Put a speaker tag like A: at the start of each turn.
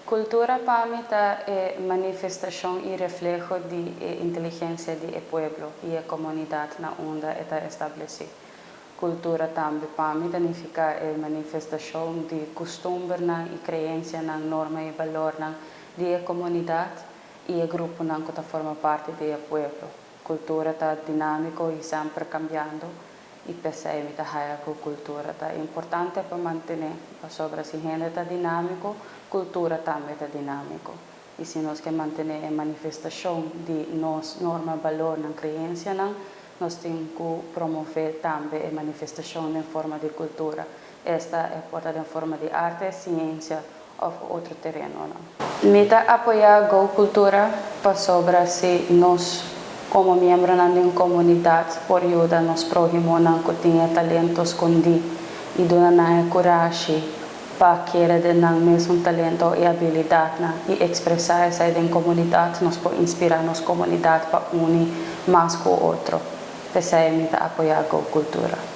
A: Cultura para mí es manifestación y reflejo de inteligencia del pueblo y la comunidad donde está establecida. Cultura también para mí significa manifestación de costumbre y creencia, norma y valor de la comunidad y el grupo que forma parte del pueblo. Cultura está dinámico y siempre cambiando. Y pensei que a cultura é importante para manter, sobre se gente está dinâmico, cultura também está dinâmico. E se nós queremos manter a manifestação de nossa norma, valor, na crença, nós temos que promover também a manifestação em forma de cultura. Esta é portada em forma de arte, ciência ou outro terreno. Meta apoiar a cultura para sobre se nós como membro da comunidade, por ajudar nos próximos que têm talento escondido e dar coragem para querer ter o mesmo talento e habilidade e expressar essa em comunidade, nos pode inspirar nossa comunidade para unir mais com o outro. Essa é a apoiar a cultura.